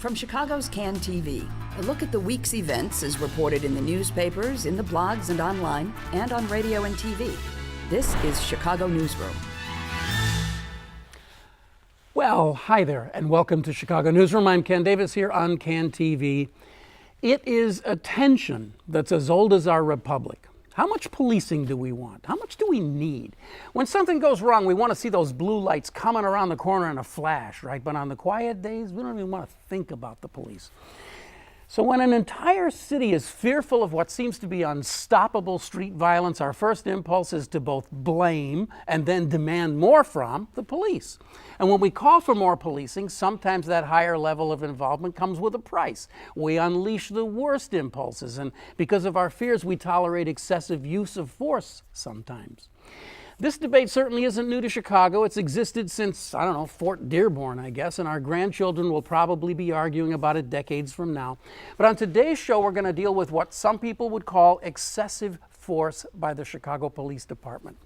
From Chicago's CAN TV, a look at the week's events is reported in the newspapers, in the blogs and online, and on radio and TV. This is Chicago Newsroom. Well, hi there, and welcome to Chicago Newsroom. I'm Ken Davis here on CAN TV. It is a tension that's as old as our republic. How much policing do we want? How much do we need? When something goes wrong, we want to see those blue lights coming around the corner in a flash, right? But on the quiet days, we don't even want to think about the police. So when an entire city is fearful of what seems to be unstoppable street violence, our first impulse is to both blame and then demand more from the police. And when we call for more policing, sometimes that higher level of involvement comes with a price. We unleash the worst impulses, and because of our fears, we tolerate excessive use of force sometimes. This debate certainly isn't new to Chicago. It's existed since, Fort Dearborn, I guess, and our grandchildren will probably be arguing about it decades from now. But on today's show, we're going to deal with what some people would call excessive force by the Chicago Police Department.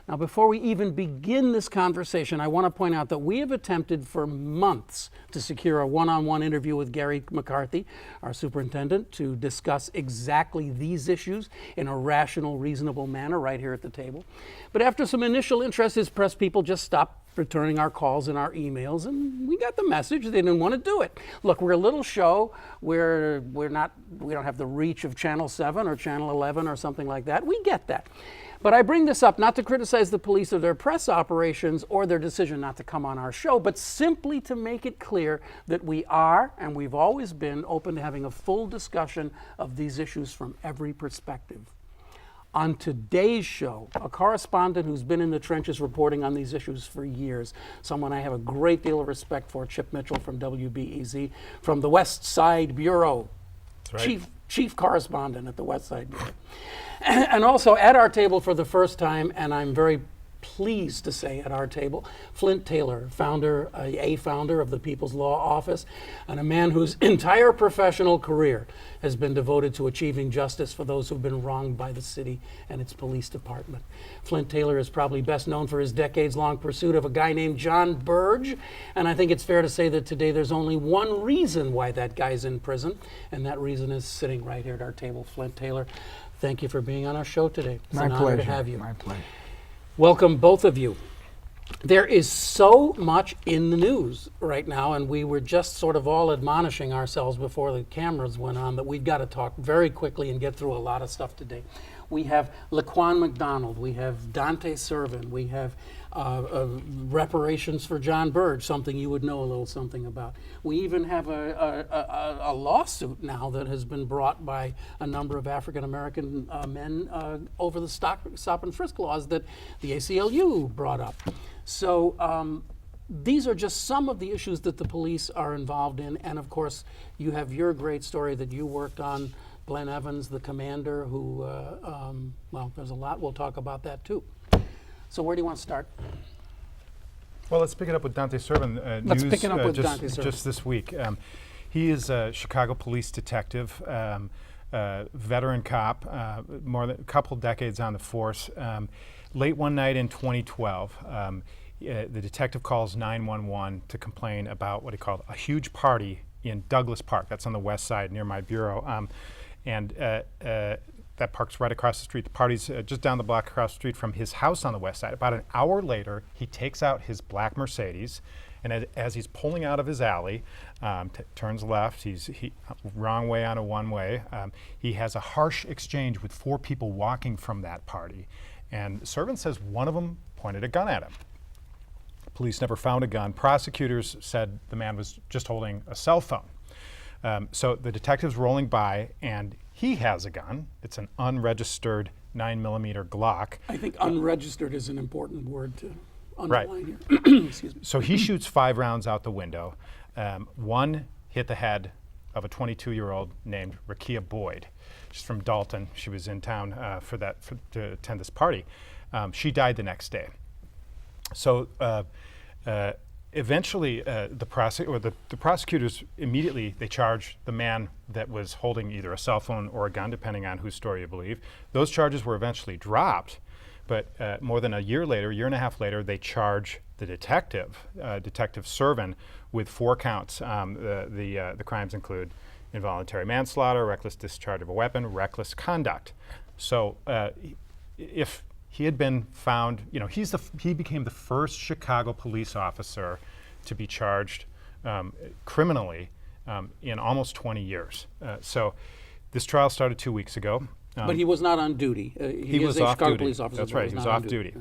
Now, before we even begin this conversation, I want to point out that we have attempted for months to secure a one-on-one interview with Gary McCarthy, our superintendent, to discuss exactly these issues in a rational, reasonable manner right here at the table. But after some initial interest, his press people just stopped returning our calls and our emails, and we got the message they didn't want to do it. Look, we're a little show. We don't have the reach of Channel 7 or Channel 11 or something like that. We get that. But I bring this up not to criticize the police or their press operations or their decision not to come on our show, but simply to make it clear that we are, and we've always been, open to having a full discussion of these issues from every perspective. On today's show, a correspondent who's been in the trenches reporting on these issues for years, someone I have a great deal of respect for, Chip Mitchell from WBEZ, from the West Side Bureau. That's right. Chief correspondent at the West Side Bureau. And also at our table for the first time, and I'm very pleased to say at our table, Flint Taylor, founder of the People's Law Office, and a man whose entire professional career has been devoted to achieving justice for those who've been wronged by the city and its police department. Flint Taylor is probably best known for his decades-long pursuit of a guy named John Burge, and I think it's fair to say that today there's only one reason why that guy's in prison, and that reason is sitting right here at our table. Flint Taylor, thank you for being on our show today. It's an honor to have you. My pleasure. Welcome, both of you. There is so much in the news right now, and we were just sort of all admonishing ourselves before the cameras went on that we've got to talk very quickly and get through a lot of stuff today. We have Laquan McDonald, we have Dante Servin, we have reparations for John Burge, something you would know a little something about. We even have a lawsuit now that has been brought by a number of African-American men over the stop and frisk laws that the ACLU brought up. So these are just some of the issues that the police are involved in. And of course, you have your great story that you worked on, Glenn Evans, the commander, who, there's a lot. We'll talk about that too. So where do you want to start? Well, let's pick it up with Dante Servin. Let's pick it up with Dante Servin. Just this week. He is a Chicago police detective, veteran cop, more than a couple decades on the force. Late one night in 2012, the detective calls 911 to complain about what he called a huge party in Douglas Park. That's on the west side near my bureau. That park's right across the street. The party's just down the block across the street from his house on the west side. About an hour later, he takes out his black Mercedes, and as he's pulling out of his alley, turns left, he's wrong way on a one-way. He has a harsh exchange with four people walking from that party. And Servin says one of them pointed a gun at him. Police never found a gun. Prosecutors said the man was just holding a cell phone. So the detective's rolling by, and he has a gun. It's an unregistered 9mm Glock. I think unregistered is an important word to underline right. here. Excuse me. So he shoots 5 rounds out the window. One hit the head of a 22-year-old named Rakia Boyd. She's from Dalton. She was in town to attend this party. She died the next day. So eventually, the prosecutors immediately, they charged the man that was holding either a cell phone or a gun, depending on whose story you believe. Those charges were eventually dropped, But more than a year later, year and a half later, they charge the detective, Detective Servin, with 4 counts. The crimes include involuntary manslaughter, reckless discharge of a weapon, reckless conduct. So if he had been found, he became the first Chicago police officer to be charged criminally in almost 20 years. So this trial started 2 weeks ago. But he was not on duty. He was is a off Chicago duty. police officer. That's but right. He was off duty.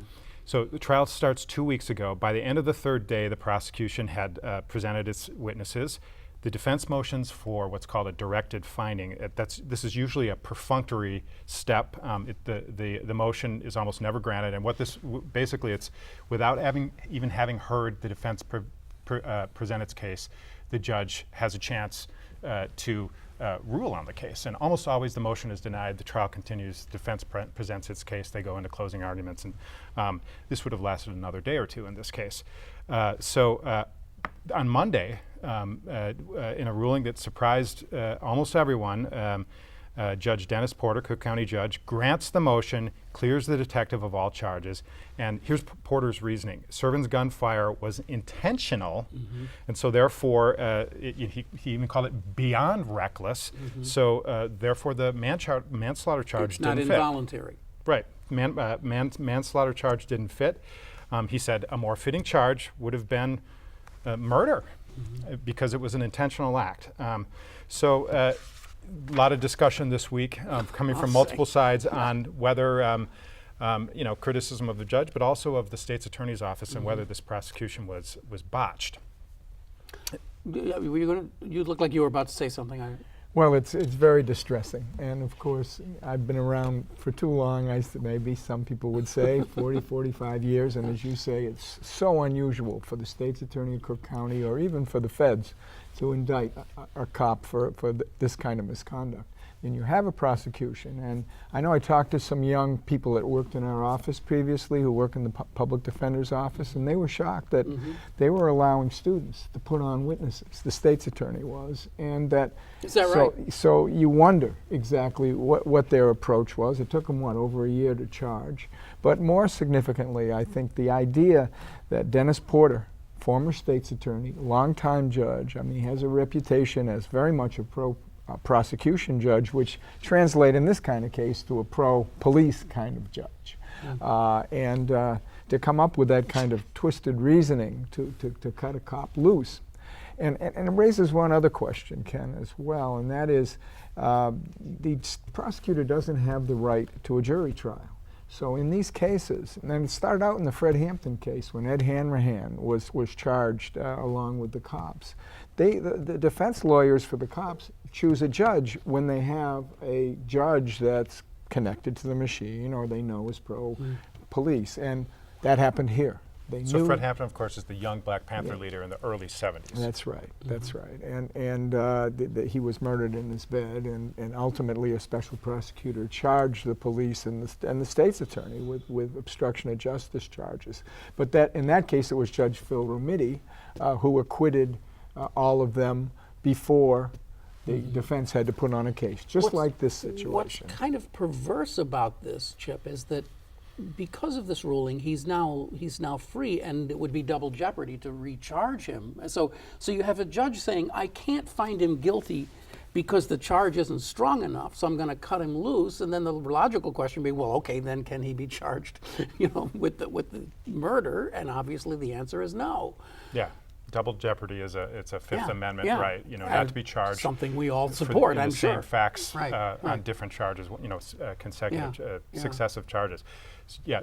So the trial starts 2 weeks ago. By the end of the 3rd day, the prosecution had presented its witnesses. The defense motions for what's called a directed finding. This is usually a perfunctory step. The motion is almost never granted. And what this basically, it's without even having heard the defense present its case, the judge has a chance to rule on the case. And almost always the motion is denied. The trial continues. Defense presents its case. They go into closing arguments. And this would have lasted another day or two in this case. So on Monday, in a ruling that surprised almost everyone, Judge Dennis Porter, Cook County judge, grants the motion, clears the detective of all charges. And here's Porter's reasoning. Servin's gunfire was intentional, and so therefore, he even called it beyond reckless. So therefore, the manslaughter charge didn't fit. It's not involuntary. Right. Manslaughter charge didn't fit. He said a more fitting charge would have been murder because it was an intentional act. So a lot of discussion this week coming from multiple sides on whether criticism of the judge, but also of the state's attorney's office and whether this prosecution was botched. You look like you were about to say something. Well, it's very distressing. And of course, I've been around for too long, maybe some people would say, 40, 45 years. And as you say, it's so unusual for the state's attorney of Cook County or even for the feds to indict a cop for this kind of misconduct. And you have a prosecution. And I know I talked to some young people that worked in our office previously who work in the public defender's office, and they were shocked that they were allowing students to put on witnesses. The state's attorney was. And that is that right? So you wonder exactly what their approach was. It took them, over a year to charge. But more significantly, I think the idea that Dennis Porter, former state's attorney, longtime judge, he has a reputation as very much a prosecution judge, which translate in this kind of case to a pro-police kind of judge. And to come up with that kind of twisted reasoning to cut a cop loose. And it raises one other question, Ken, as well, and that is the prosecutor doesn't have the right to a jury trial. So in these cases, and then it started out in the Fred Hampton case when Ed Hanrahan was charged along with the cops. The defense lawyers for the cops choose a judge when they have a judge that's connected to the machine or they know is pro-police, and that happened here. So Fred Hampton, of course, is the young Black Panther leader in the early 70s. That's right. That's right. And he was murdered in his bed, and ultimately a special prosecutor charged the police and the state's attorney with obstruction of justice charges. But in that case, it was Judge Phil Romiti who acquitted all of them before the defense had to put on a case, just like this situation. What's kind of perverse about this, Chip, is that because of this ruling, he's now free, and it would be double jeopardy to recharge him. So you have a judge saying, I can't find him guilty because the charge isn't strong enough, so I'm going to cut him loose. And then the logical question would be, well, okay, then can he be charged, with the murder? And obviously the answer is no. Yeah. Double jeopardy is a Fifth Amendment right, not to be charged. Something we all support, I'm sure. Same facts on different charges, consecutive, successive charges.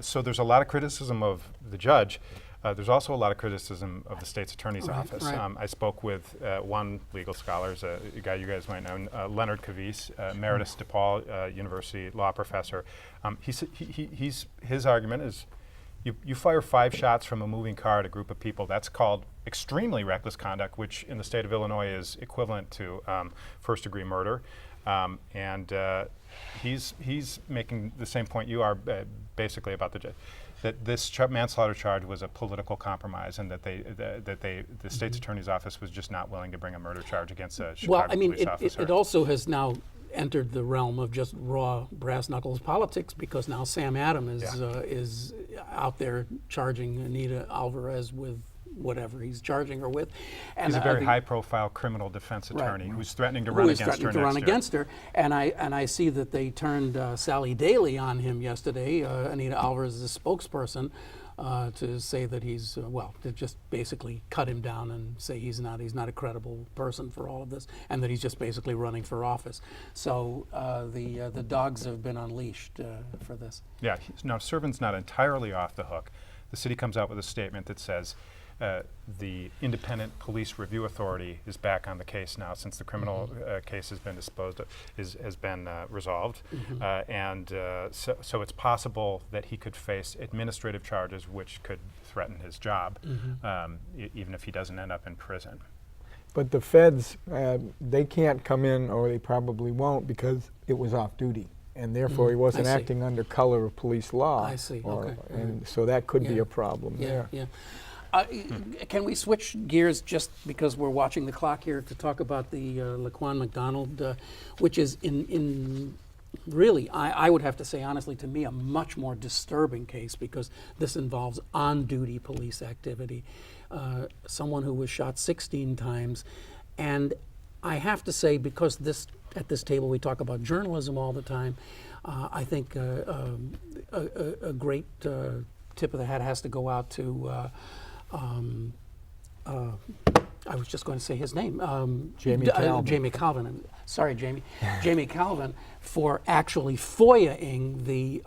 So there's a lot of criticism of the judge. There's also a lot of criticism of the state's attorney's office. I spoke with one legal scholar, a guy you guys might know, Leonard Cavis, Emeritus DePaul University law professor. His argument is, you fire 5 shots from a moving car at a group of people. That's called extremely reckless conduct, which in the state of Illinois is equivalent to first-degree murder. And he's making the same point you are, basically about that this manslaughter charge was a political compromise, and that the state's attorney's office was just not willing to bring a murder charge against a Chicago police officer. It also has now entered the realm of just raw brass knuckles politics, because now Sam Adams is out there charging Anita Alvarez with whatever he's charging her with. And he's a very high-profile criminal defense attorney who's threatening to who run is against her threatening to run next against her. And I see that they turned Sally Daly on him yesterday, Anita Alvarez's spokesperson, to say that he's to just basically cut him down and say he's not a credible person for all of this, and that he's just basically running for office. So the dogs have been unleashed for this. Yeah. Now, Servin's not entirely off the hook. The city comes out with a statement that says the Independent Police Review Authority is back on the case now, since the criminal case has been disposed of, has been resolved, so it's possible that he could face administrative charges, which could threaten his job, even if he doesn't end up in prison. But the feds, they can't come in, or they probably won't, because it was off duty, and therefore he wasn't acting under color of police law. I see. And so that could be a problem there. Yeah. Can we switch gears, just because we're watching the clock here, to talk about the Laquan McDonald, which is in really, I would have to say honestly, to me, a much more disturbing case, because this involves on-duty police activity. Someone who was shot 16 times. And I have to say, because at this table we talk about journalism all the time, I think a great tip of the hat has to go out to I was just going to say his name. Jamie Calvin. Jamie Calvin. Sorry, Jamie. Jamie Calvin, for actually FOIA-ing the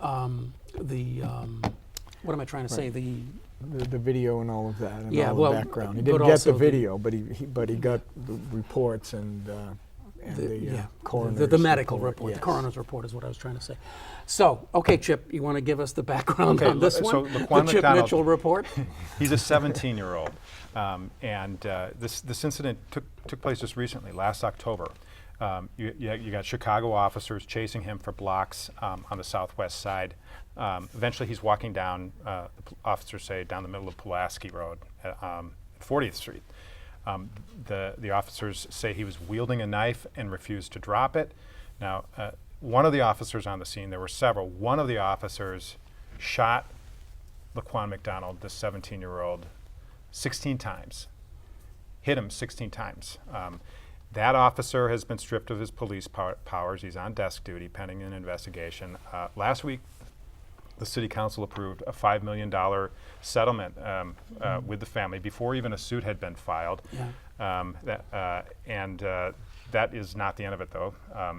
what am I trying to say? The video and all of that, and Yeah, all well, the background. He but didn't get also the video, but he got the reports and the coroner's the medical report. Yes. The coroner's report is what I was trying to say. So, okay, Chip, you want to give us the background on this one? So the Laquan Chip McDonald, Mitchell report? He's a 17-year-old, and this incident took place just recently, last October. You got Chicago officers chasing him for blocks on the southwest side. Eventually, he's walking down, the officers say, down the middle of Pulaski Road, 40th Street. The officers say he was wielding a knife and refused to drop it. Now, one of the officers on the scene, there were several, one of the officers shot Laquan McDonald, this 17-year-old, 16 times, hit him 16 times. That officer has been stripped of his police powers. He's on desk duty pending an investigation. Last week, the city council approved a $5 million settlement with the family before even a suit had been filed. That is not the end of it, though.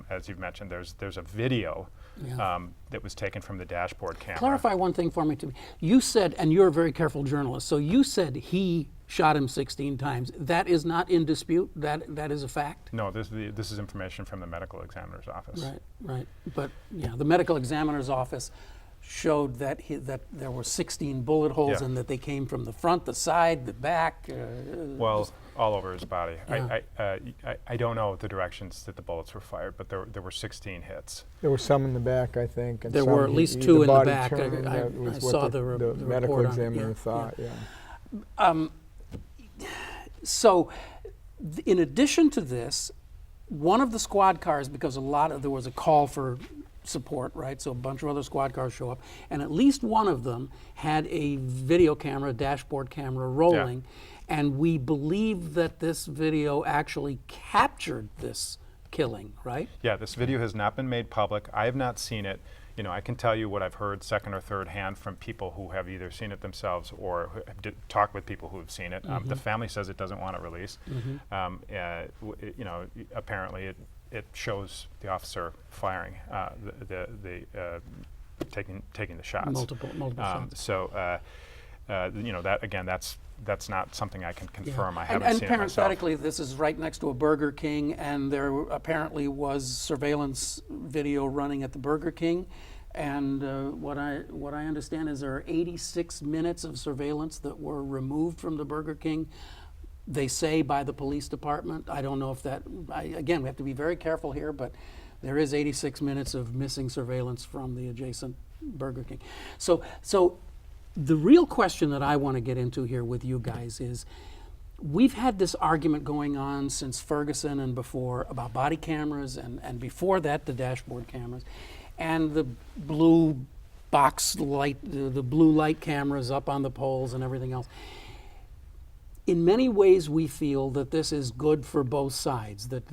As you've mentioned, there's a video that was taken from the dashboard camera. Clarify one thing for me. You said, and you're a very careful journalist, so you said he shot him 16 times. That is not in dispute? That is a fact? No, this is information from the medical examiner's office. Right. But the medical examiner's office showed that there were 16 bullet holes and that they came from the front, the side, the back. Well, all over his body. Yeah. I don't know the directions that the bullets were fired, but there were 16 hits. There were some in the back, I think. And there were at least 2 in the back. I saw the medical report examiner thought. So, in addition to this, one of the squad cars, because there was a call for support, right? So a bunch of other squad cars show up, and at least one of them had a video camera, dashboard camera rolling, and we believe that this video actually captured this killing, right? Yeah, this video has not been made public. I have not seen it. I can tell you what I've heard second or third hand from people who have either seen it themselves or talked with people who have seen it. The family says it doesn't want it released. Apparently it shows the officer firing, taking the shots. Multiple shots. So, that again, that's not something I can confirm. I haven't and seen it myself. parenthetically, this is right next to a Burger King, and there apparently was surveillance video running at the Burger King. And what I understand is there are 86 minutes of surveillance that were removed from the Burger King. They say by the police department. I don't know if that. Again, we have to be very careful here, but there is 86 minutes of missing surveillance from the adjacent Burger King. So the real question that I want to get into here with you guys is, we've had this argument going on since Ferguson and before about body cameras, and before that the dashboard cameras, and the blue box light, the blue light cameras up on the poles and everything else. In many ways, we feel that this is good for both sides, that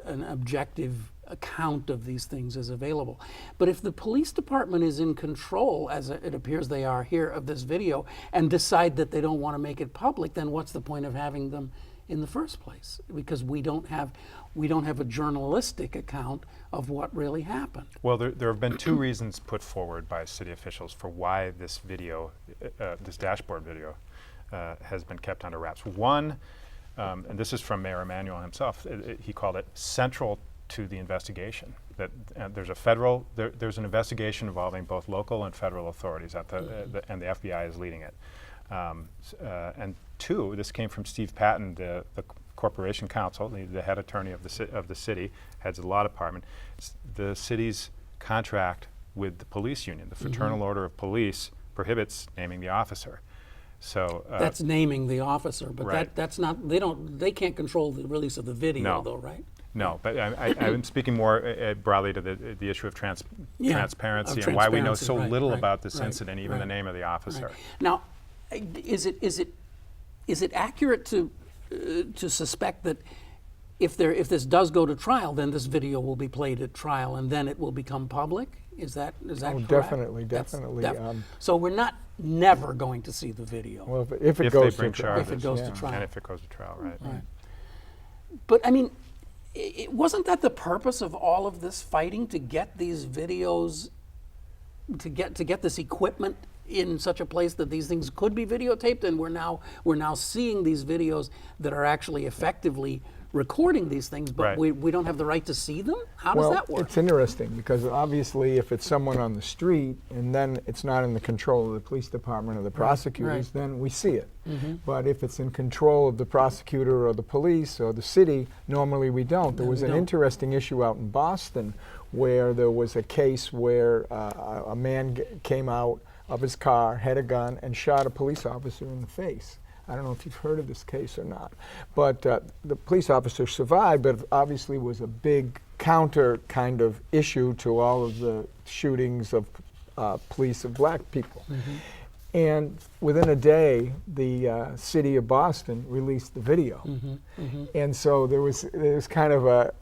an objective account of these things is available. But if the police department is in control, as it appears they are here, of this video, and decide that they don't want to make it public, then what's the point of having them in the first place? Because we don't have a journalistic account of what really happened. Well, there have been two reasons put forward by city officials for why this video, this dashboard video, has been kept under wraps. One, and this is from Mayor Emanuel himself, he called it central to the investigation. That there's an investigation involving both local and federal authorities at and the FBI is leading it. And two, this came from Steve Patton, the corporation counsel, the head attorney of the city, heads the law department. The city's contract with the police union, the Fraternal Order of Police, prohibits naming the officer. So that's naming the officer, but right. that's not. They can't control the release of the video, though, right? No, but I'm speaking more broadly to the issue of transparency and why we know so little about this incident, even the name of the officer. Right. Now, is it accurate to suspect that if this does go to trial, then this video will be played at trial and then it will become public? Is that correct? Definitely. So we're not never going to see the video. Well, if it goes to trial. If it goes to trial. And if it goes to trial, right. But I mean, wasn't that the purpose of all of this fighting, to get these videos, to get this equipment in such a place that these things could be videotaped? And we're now seeing these videos that are actually effectively recording these things, but we don't have the right to see them? How does that work? It's interesting because obviously if it's someone on the street and then it's not in the control of the police department or the prosecutors, then we see it. But if it's in control of the prosecutor or the police or the city, normally we don't. There was an interesting issue out in Boston where there was a case where a man came out of his car, had a gun, and shot a police officer in the face. I don't know if you've heard of this case or not, but the police officer survived, but obviously was a big counter kind of issue to all of the shootings of police of black people. And within a day, the city of Boston released the video. And so there was kind of a,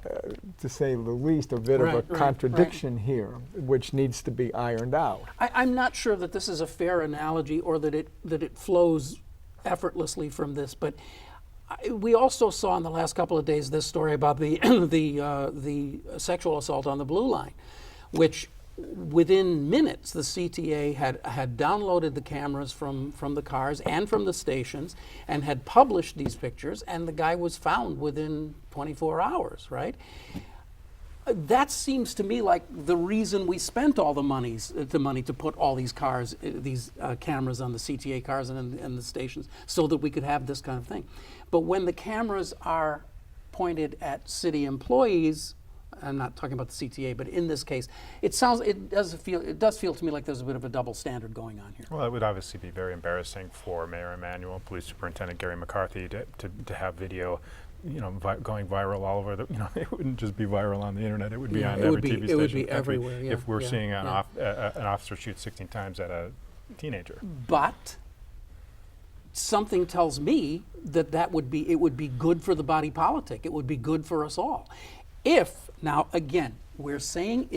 to say the least, a bit of a contradiction here, which needs to be ironed out. I'm not sure that this is a fair analogy or that it flows effortlessly from this, but we also saw in the last couple of days this story about the sexual assault on the Blue Line, which within minutes the CTA had downloaded the cameras from the cars and from the stations and had published these pictures, and the guy was found within 24 hours, right? That seems to me like the reason we spent all the money to put all these cars, these cameras on the CTA cars and the stations, so that we could have this kind of thing. But when the cameras are pointed at city employees, I'm not talking about the CTA, but in this case, it does feel to me like there's a bit of a double standard going on here. Well, it would obviously be very embarrassing for Mayor Emanuel, Police Superintendent Gary McCarthy to have video, going viral all over it wouldn't just be viral on the internet, it would be on every TV station. It would be everywhere, if we're seeing an officer shoot 16 times at a teenager. But something tells me that it would be good for the body politic. It would be good for us all. Now again, we're saying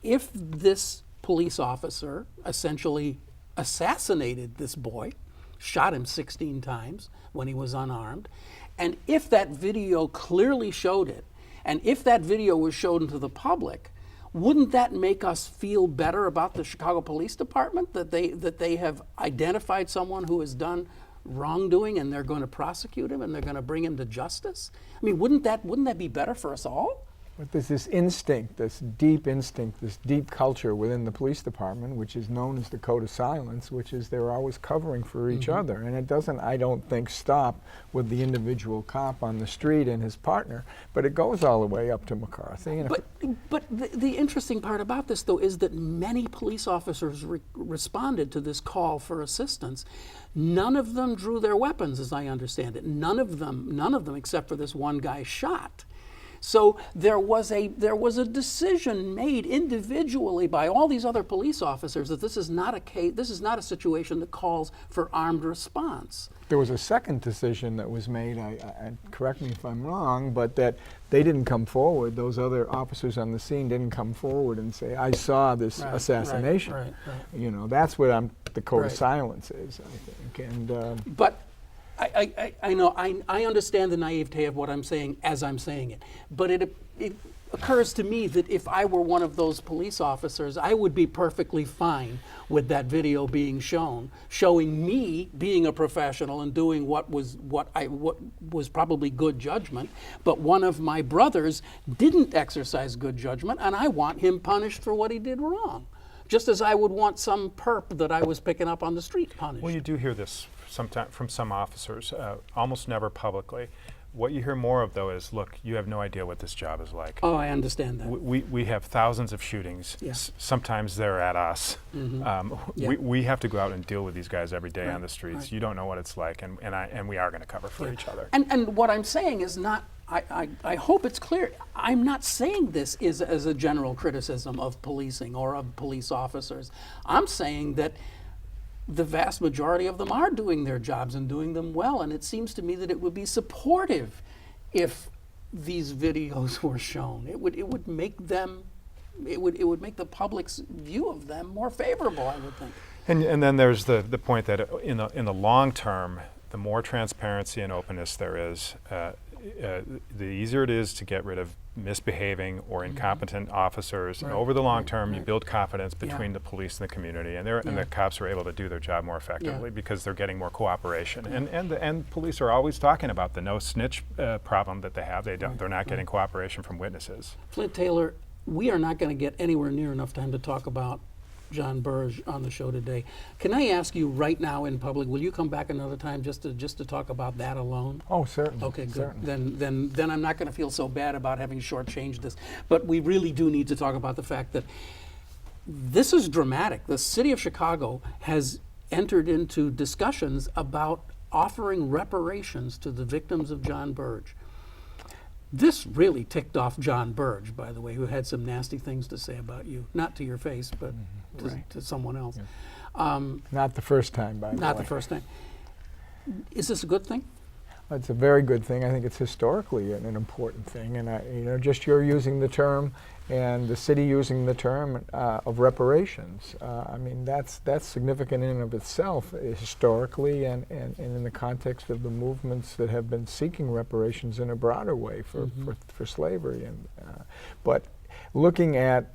if this police officer essentially assassinated this boy, shot him 16 times when he was unarmed, and if that video clearly showed it, and if that video was shown to the public, wouldn't that make us feel better about the Chicago Police Department, that they have identified someone who has done wrongdoing and they're going to prosecute him and they're going to bring him to justice? I mean, wouldn't that be better for us all? But there's this instinct, this deep culture within the police department, which is known as the code of silence, which is they're always covering for each other. And it doesn't, I don't think, stop with the individual cop on the street and his partner, but it goes all the way up to McCarthy. And But the interesting part about this, though, is that many police officers responded to this call for assistance. None of them drew their weapons, as I understand it. None of them, except for this one guy, shot. So there was a decision made individually by all these other police officers that this is not a situation that calls for armed response. there was a second decision that was made, I correct me if I'm wrong, but that they didn't come forward, those other officers on the scene didn't come forward and say, I saw this assassination. Right. You know, that's what the code of silence is, I think. And but I know, I understand the naivete of what I'm saying as I'm saying it, but it occurs to me that if I were one of those police officers, I would be perfectly fine with that video being shown, showing me being a professional and doing what was probably good judgment, but one of my brothers didn't exercise good judgment, and I want him punished for what he did wrong, just as I would want some perp that I was picking up on the street punished. Well, you do hear this sometimes from some officers, almost never publicly. What you hear more of, though, is, look, you have no idea what this job is like. Oh, I understand that. We have thousands of shootings. Yeah. Sometimes they're at us. Yeah. We have to go out and deal with these guys every day on the streets. Right. You don't know what it's like, and we are going to cover for each other. And what I'm saying is not, I hope it's clear, I'm not saying this is as a general criticism of policing or of police officers. I'm saying that the vast majority of them are doing their jobs and doing them well, and it seems to me that it would be supportive if these videos were shown. It would make them, it would make the public's view of them more favorable, I would think. And then there's the point that in the long term, the more transparency and openness there is, the easier it is to get rid of misbehaving or incompetent officers. And over the long term, you build confidence between the police and the community, and the cops are able to do their job more effectively because they're getting more cooperation. And police are always talking about the no snitch problem that they have. They're not getting cooperation from witnesses. Flint Taylor, we are not going to get anywhere near enough time to talk about John Burge on the show today. Can I ask you right now in public, will you come back another time just to talk about that alone? oh, certainly. Okay, good. Certainly. Then I'm not going to feel so bad about having shortchanged this. But we really do need to talk about the fact that this is dramatic. The city of Chicago has entered into discussions about offering reparations to the victims of John Burge. This really ticked off John Burge, by the way, who had some nasty things to say about you. Not to your face, but to someone else. Yeah. Not the first time, by the way. Not the first time. Is this a good thing? It's a very good thing. I think it's historically an important thing. And just you're using the term and the city using the term of reparations. I mean, that's significant in and of itself historically and in the context of the movements that have been seeking reparations in a broader way for slavery. But looking at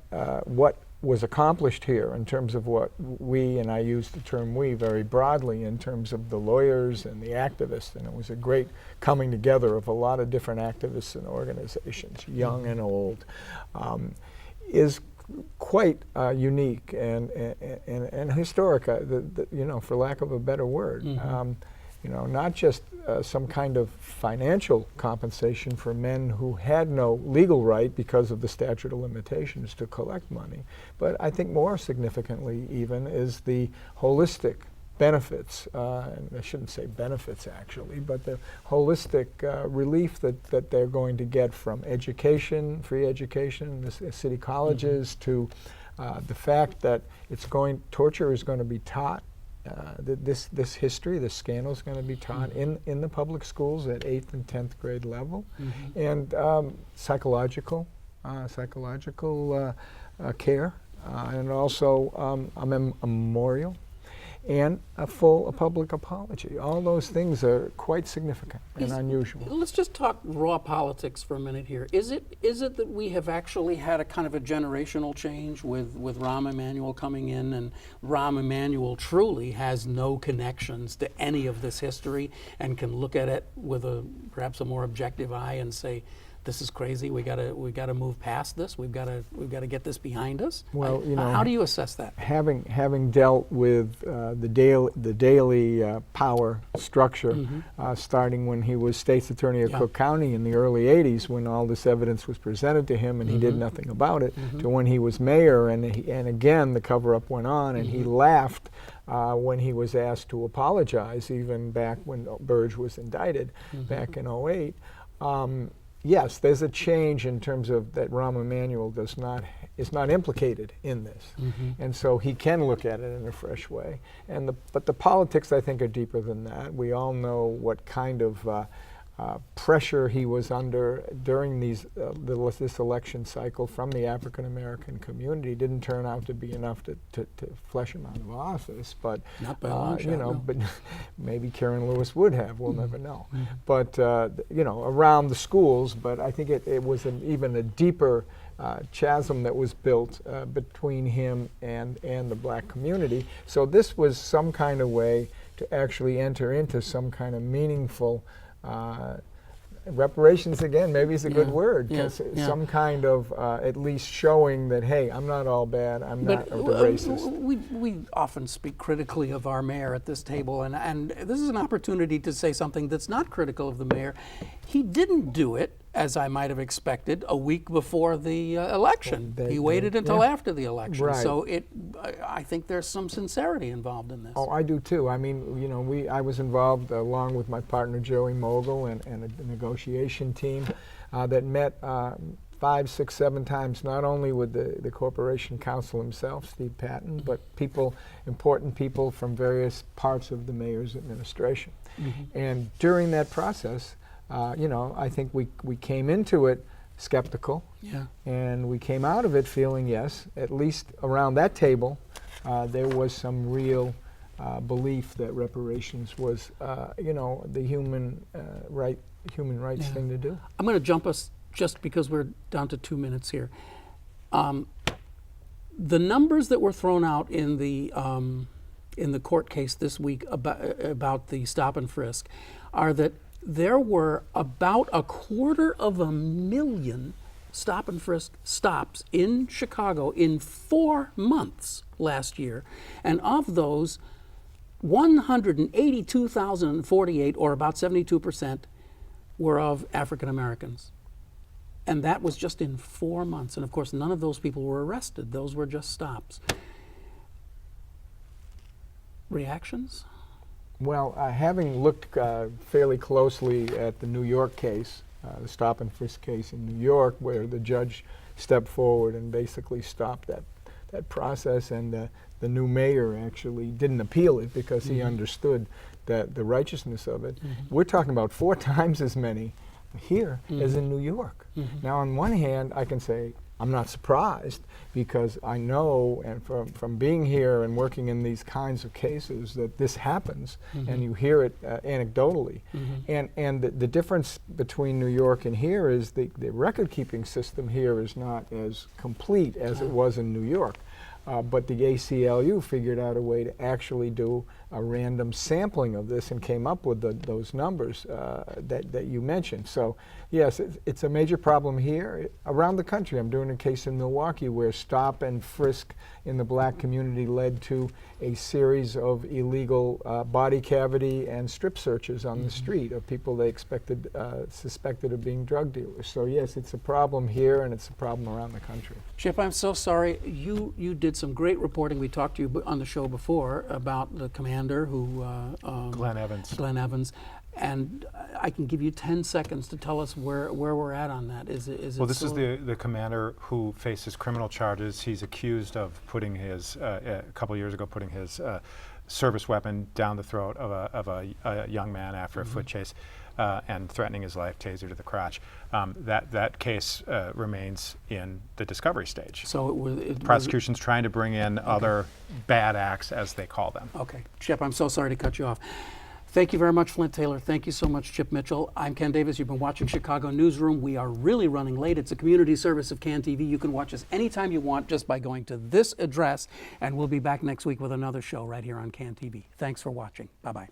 what was accomplished here in terms of what we, and I use the term we very broadly, in terms of the lawyers and the activists, and it was a great coming together of a lot of different activists and organizations, young and old, is quite unique and historic, for lack of a better word. Not just some kind of financial compensation for men who had no legal right because of the statute of limitations to collect money, but I think more significantly even is the holistic benefits, and I shouldn't say benefits actually, but the holistic relief that they're going to get from education, free education, the city colleges, to the fact that torture is going to be taught. This history, this scandal is going to be taught in the public schools at 8th and 10th grade level, and psychological care, and also a memorial, and a public apology. All those things are quite significant and unusual. Let's just talk raw politics for a minute here. Is it that we have actually had a kind of a generational change with Rahm Emanuel coming in, and Rahm Emanuel truly has no connections to any of this history and can look at it with perhaps a more objective eye and say, this is crazy. We gotta move past this. We've got to get this behind us. Well, how do you assess that? Having dealt with the daily power structure, starting when he was state's attorney of Cook County in the early '80s, when all this evidence was presented to him and he did nothing about it, to when he was mayor, and again the cover-up went on, and he laughed when he was asked to apologize, even back when Burge was indicted back in '08. Yes, there's a change in terms of that Rahm Emanuel is not implicated in this, and so he can look at it in a fresh way. But the politics, I think, are deeper than that. We all know what kind of pressure he was under during this election cycle from the African American community. Didn't turn out to be enough to flush him out of office, but not by a long shot, no. But maybe Karen Lewis would have. We'll never know. But around the schools. But I think it was even a deeper chasm that was built between him and the black community. So this was some kind of way to actually enter into some kind of meaningful reparations, again, maybe is a good word, because some kind of at least showing that, hey, I'm not all bad, I'm not a racist. We often speak critically of our mayor at this table, and this is an opportunity to say something that's not critical of the mayor. He didn't do it, as I might have expected, a week before the election. He waited until after the election. Right. So I think there's some sincerity involved in this. Oh, I do too. I mean, I was involved along with my partner Joey Mogul and a negotiation team that met 5, 6, 7 times, not only with the corporation counsel himself, Steve Patton, but important people from various parts of the mayor's administration. And during that process, I think we came into it skeptical, and we came out of it feeling, yes, at least around that table, there was some real belief that reparations was, the human rights thing to do. I'm going to jump us just because we're down to 2 minutes here. The numbers that were thrown out in the court case this week about the stop and frisk are that there were about 250,000 stop and frisk stops in Chicago in 4 months last year, and of those, 182,048, or about 72%, were of African Americans. And that was just in 4 months. And of course, none of those people were arrested. Those were just stops. Reactions? Well, having looked fairly closely at the New York case, the stop and frisk case in New York, where the judge stepped forward and basically stopped that process, and the new mayor actually didn't appeal it because he understood that the righteousness of it. We're talking about 4 times as many here as in New York. Now, on one hand, I can say I'm not surprised, because I know, and from being here and working in these kinds of cases, that this happens, and you hear it anecdotally. And the difference between New York and here is the record-keeping system here is not as complete as it was in New York. But the ACLU figured out a way to actually do a random sampling of this and came up with those numbers that you mentioned. So yes, it's a major problem here. Around the country, I'm doing a case in Milwaukee where stop and frisk in the black community led to a series of illegal body cavity and strip searches on the street of people they suspected of being drug dealers. So yes, it's a problem here, and it's a problem around the country. Chip, I'm so sorry. You did some great reporting. We talked to you on the show before about the commander who Glenn Evans. Glenn Evans, and I can give you 10 seconds to tell us where we're at on that. Is it? Well, this is the commander who faces criminal charges. He's accused of putting his a couple of years ago putting his service weapon down the throat of a young man after a foot chase. And threatening his life, taser to the crotch. That case remains in the discovery stage. So prosecution's trying to bring in other bad acts, as they call them. Okay, Chip, I'm so sorry to cut you off. Thank you very much, Flint Taylor. Thank you so much, Chip Mitchell. I'm Ken Davis. You've been watching Chicago Newsroom. We are really running late. It's a community service of CAN TV. You can watch us anytime you want just by going to this address, and we'll be back next week with another show right here on CAN TV. Thanks for watching. Bye-bye.